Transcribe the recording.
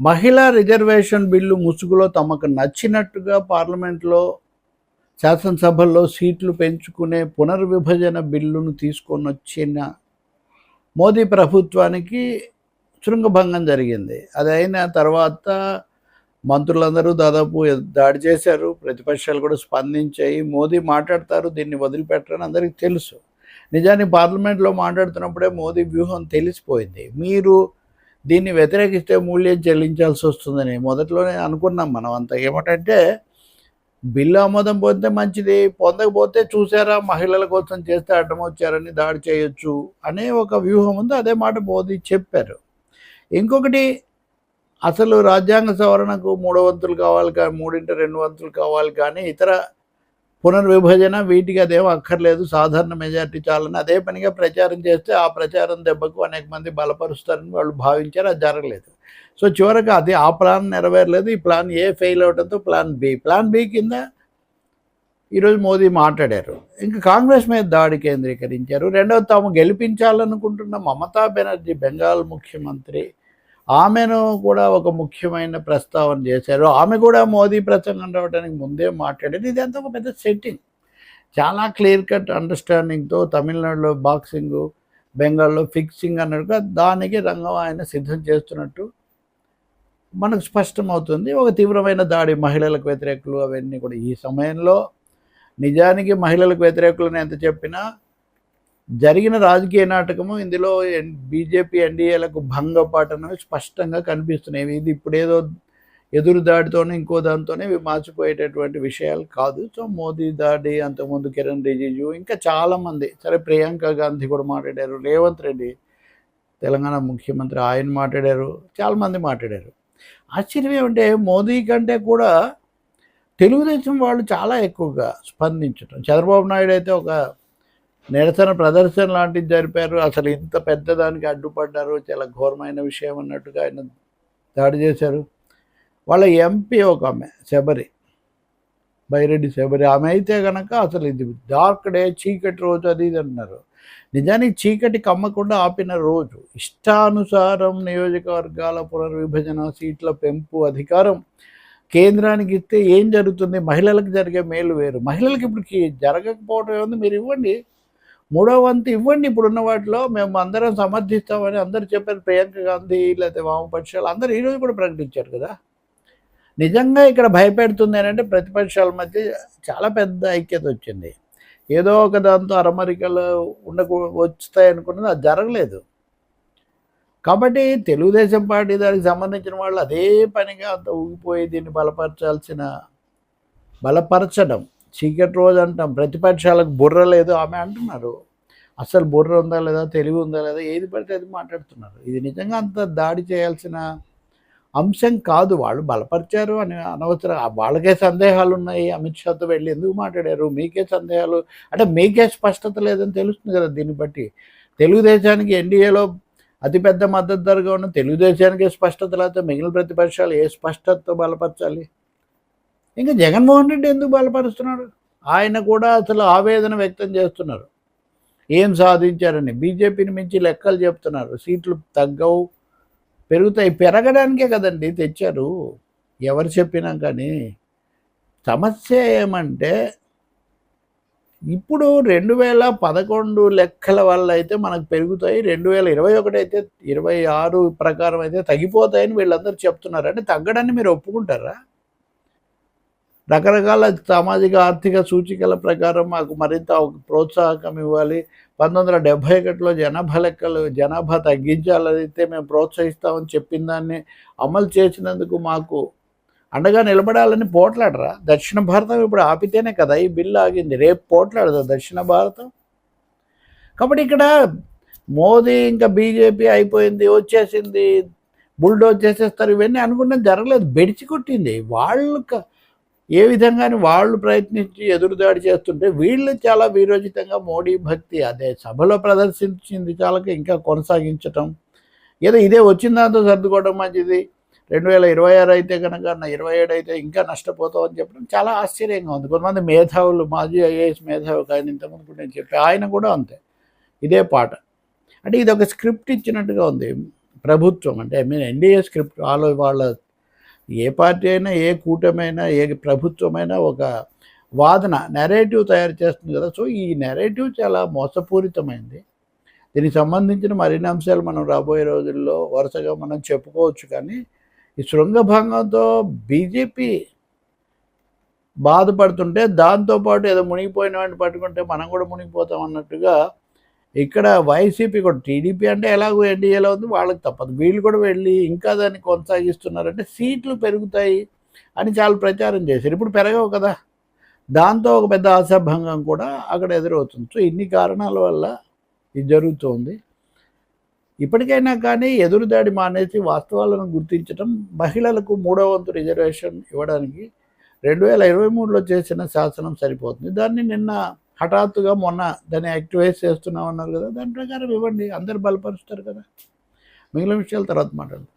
మహిళా reservation bill ముసుగులో తమకు నచ్చినట్టుగా పార్లమెంట్లో శాసనసభల్లో సీట్లు పెంచుకునే పునర్విభజన బిల్లును తీసుకొని వచ్చిన మోదీ ప్రభుత్వానికి శృంగభంగం జరిగింది. అది అయిన తర్వాత మంత్రులందరూ దాదాపు దాడి చేశారు. ప్రతిపక్షాలు కూడా స్పందించాయి. మోదీ మాట్లాడతారు, దీన్ని వదిలిపెట్టరని అందరికీ తెలుసు. నిజానికి పార్లమెంట్లో మాట్లాడుతున్నప్పుడే మోదీ వ్యూహం తెలిసిపోయింది. మీరు దీన్ని వ్యతిరేకిస్తే మూల్యం చెల్లించాల్సి వస్తుందని మొదట్లోనే అనుకున్నాం మనం అంతా. ఏమిటంటే బిల్లు ఆమోదం పొందితే మంచిది, పొందకపోతే చూసారా మహిళల కోసం చేస్తే అడ్డం వచ్చారని దాడి చేయొచ్చు అనే ఒక వ్యూహం ఉంది. అదే మాట మోదీ చెప్పారు. ఇంకొకటి, అసలు రాజ్యాంగ సవరణకు 3 వంతులు కావాలి, కానీ 3/2 వంతులు కావాలి, కానీ ఇతర పునర్విభజన వీటికి అదేమో అక్కర్లేదు, సాధారణ మెజార్టీ చాలని అదే పనిగా ప్రచారం చేస్తే ఆ ప్రచారం దెబ్బకు అనేక మంది బలపరుస్తారని వాళ్ళు భావించారు. అది జరగలేదు. సో చివరికి అది ఆ ప్లాన్ నెరవేరలేదు. ఈ ప్లాన్ ఏ ఫెయిల్ అవడంతో ప్లాన్ బి కింద ఈరోజు మోదీ మాట్లాడారు. ఇంకా కాంగ్రెస్ మీద దాడి కేంద్రీకరించారు. రెండవది, తాము గెలిపించాలనుకుంటున్న మమతా బెనర్జీ బెంగాల్ ముఖ్యమంత్రి, ఆమెను కూడా ఒక ముఖ్యమైన ప్రస్తావన చేశారు. ఆమె కూడా మోదీ ప్రసంగం రావడానికి ముందే మాట్లాడారు. ఇదంతా ఒక పెద్ద సెట్టింగ్, చాలా క్లియర్ కట్ అండర్స్టాండింగ్తో తమిళనాడులో బాక్సింగ్, బెంగాల్లో ఫిక్సింగ్ అన్నట్టుగా దానికి రంగం ఆయన సిద్ధం చేస్తున్నట్టు మనకు స్పష్టమవుతుంది. ఒక తీవ్రమైన దాడి, మహిళలకు వ్యతిరేకులు అవన్నీ కూడా. ఈ సమయంలో నిజానికి మహిళలకు వ్యతిరేకులను ఎంత చెప్పినా జరిగిన రాజకీయ నాటకము ఇందులో బీజేపీ ఎన్డీఏలకు భంగపాటనవి స్పష్టంగా కనిపిస్తున్నాయి. ఇది ఇప్పుడేదో ఎదురు దాడితోనే ఇంకో దాంతోనే ఇవి మార్చిపోయేటటువంటి విషయాలు కాదు. సో మోదీ దాడి, అంతకుముందు కిరణ్ రిజిజు, ఇంకా చాలామంది, సరే ప్రియాంక గాంధీ కూడా మాట్లాడారు, రేవంత్ రెడ్డి తెలంగాణ ముఖ్యమంత్రి ఆయన మాట్లాడారు, చాలామంది మాట్లాడారు. ఆశ్చర్యం ఏమంటే మోదీ కంటే కూడా తెలుగుదేశం వాళ్ళు చాలా ఎక్కువగా స్పందించడం. చంద్రబాబు నాయుడు అయితే ఒక నిరసన ప్రదర్శన లాంటిది జరిపారు. అసలు ఇంత పెద్దదానికి అడ్డుపడ్డారు, చాలా ఘోరమైన విషయం అన్నట్టుగా ఆయన దాడి చేశారు. వాళ్ళ ఎంపీ ఒక ఆమె బైరెడ్డి శబరి, ఆమె అయితే కనుక అసలు ఇది డార్క్ డే, చీకటి రోజు అది ఇది అంటున్నారు. నిజానికి చీకటి కమ్మకుండా ఆపిన రోజు. ఇష్టానుసారం నియోజకవర్గాల పునర్విభజన, సీట్ల పెంపు అధికారం కేంద్రానికి ఇస్తే ఏం జరుగుతుంది? మహిళలకు జరిగే మేలు వేరు. మహిళలకు ఇప్పుడు జరగకపోవడం ఏముంది? మీరు ఇవ్వండి, 3వ వంతు ఇవ్వండి. ఇప్పుడున్న వాటిలో మేము అందరం సమర్థిస్తామని అందరూ చెప్పారు. ప్రియాంక గాంధీ లేకపోతే వామపక్షాలు అందరూ ఈరోజు కూడా ప్రకటించారు కదా. నిజంగా ఇక్కడ భయపెడుతుంది అంటే ప్రతిపక్షాల మధ్య చాలా పెద్ద ఐక్యత వచ్చింది. ఏదో ఒక దాంతో అరమరికలు వస్తాయనుకున్నది, అది జరగలేదు. కాబట్టి తెలుగుదేశం పార్టీ దానికి సంబంధించిన వాళ్ళు అదే పనిగా అంత ఊగిపోయి దీన్ని బలపరచడం. చీకటి రోజు అంటాం, ప్రతిపక్షాలకు బుర్ర లేదు ఆమె అంటున్నారు. అసలు బుర్ర ఉందా లేదా, తెలివి ఉందా లేదా, ఏది పడితే అది మాట్లాడుతున్నారు. ఇది నిజంగా అంత దాడి చేయాల్సిన అంశం కాదు. వాళ్ళు బలపరిచారు అని అనవసరం. వాళ్ళకే సందేహాలు ఉన్నాయి. అమిత్ షాతో వెళ్ళి ఎందుకు మాట్లాడారు? మీకే సందేహాలు అంటే మీకే స్పష్టత లేదని తెలుస్తుంది కదా. దీన్ని బట్టి తెలుగుదేశానికి ఎన్డీఏలో అతిపెద్ద మద్దతుదారుగా ఉన్న తెలుగుదేశానికే స్పష్టత లేకపోతే మిగిలిన ప్రతిపక్షాలు ఏ స్పష్టతతో బలపరచాలి? ఇంకా జగన్మోహన్ రెడ్డి ఎందుకు బలపరుస్తున్నాడు? ఆయన కూడా అసలు ఆవేదన వ్యక్తం చేస్తున్నారు. ఏం సాధించారని బీజేపీని మించి లెక్కలు చెప్తున్నారు. సీట్లు తగ్గవు, పెరుగుతాయి. పెరగడానికే కదండి తెచ్చారు, ఎవరు చెప్పినా. కానీ సమస్య ఏమంటే ఇప్పుడు 2011 లెక్కల వల్ల అయితే మనకు పెరుగుతాయి, 2021 అయితే 26 ప్రకారం అయితే తగ్గిపోతాయని వీళ్ళందరూ చెప్తున్నారు. అంటే తగ్గడాన్ని మీరు ఒప్పుకుంటారా? రకరకాల సామాజిక ఆర్థిక సూచికల ప్రకారం మాకు మరింత ప్రోత్సాహకం ఇవ్వాలి. 1971లో జనాభా తగ్గించాలైతే మేము ప్రోత్సహిస్తామని చెప్పిన దాన్ని అమలు చేసినందుకు మాకు అండగా నిలబడాలని పోట్లాడరా? దక్షిణ భారతం ఇప్పుడు ఆపితేనే కదా ఈ బిల్లు ఆగింది. రేపు పోట్లాడదా దక్షిణ భారతం? కాబట్టి ఇక్కడ మోదీ ఇంకా బీజేపీ అయిపోయింది, వచ్చేసింది, బుల్డోజ్ చేసేస్తారు, ఇవన్నీ అనుకున్నది జరగలేదు. బెడిచి కొట్టింది. వాళ్ళు ఏ విధంగాని వాళ్ళు ప్రయత్నించి ఎదురుదాడి చేస్తుంటే వీళ్ళు చాలా వీరోచితంగా మోడీ భక్తి అదే సభలో ప్రదర్శించింది చాలక ఇంకా కొనసాగించటం, ఏదో ఇదే వచ్చిన దాంతో సర్దుకోవడం మంచిది, 2026 అయితే కనుక 27 అయితే ఇంకా నష్టపోతాం అని చెప్పడం చాలా ఆశ్చర్యంగా ఉంది. కొంతమంది మేధావులు, మాజీ ఐఏఎస్ మేధావి ఆయన ఇంతకుముందు నేను చెప్పి ఆయన కూడా అంతే, ఇదే పాట. అంటే ఇది ఒక స్క్రిప్ట్ ఇచ్చినట్టుగా ఉంది. ప్రభుత్వం అంటే ఎన్డీఏ స్క్రిప్ట్ వాళ్ళ ఏ పార్టీ అయినా, ఏ కూటమైనా, ఏ ప్రభుత్వమైనా ఒక వాదన నెరేటివ్ తయారు చేస్తుంది కదా. సో ఈ నెరేటివ్ చాలా మోసపూరితమైంది. దీనికి సంబంధించిన మరిన్ని అంశాలు మనం రాబోయే రోజుల్లో వరుసగా మనం చెప్పుకోవచ్చు. కానీ ఈ శృంగభంగంతో బీజేపీ బాధపడుతుంటే దాంతోపాటు ఏదో మునిగిపోయిన వాడిని పట్టుకుంటే మనం కూడా మునిగిపోతాం అన్నట్టుగా ఇక్కడ వైసీపీ కూడా, టీడీపీ అంటే ఎలాగో ఎన్డీఏలో ఉంది, వాళ్ళకి తప్పదు, వీళ్ళు కూడా వెళ్ళి ఇంకా దాన్ని కొనసాగిస్తున్నారంటే సీట్లు పెరుగుతాయి అని చాలా ప్రచారం చేశారు. ఇప్పుడు పెరగవు కదా, దాంతో ఒక పెద్ద ఆశాభంగం కూడా అక్కడ ఎదురవుతుంది. సో ఇన్ని కారణాల వల్ల ఇది జరుగుతుంది. ఇప్పటికైనా కానీ ఎదురుదాడి మానేసి వాస్తవాలను గుర్తించడం, మహిళలకు 3వ వంతు రిజర్వేషన్ ఇవ్వడానికి 2023లో చేసిన శాసనం సరిపోతుంది. దాన్ని నిన్న హఠాత్తుగా మొన్న దాన్ని యాక్టివైజ్ చేస్తున్నామన్నారు కదా, దాని ప్రకారం ఇవ్వండి, అందరు బలపరుస్తారు కదా. మిగిలిన విషయాలు తర్వాత మాట్లాడదాం.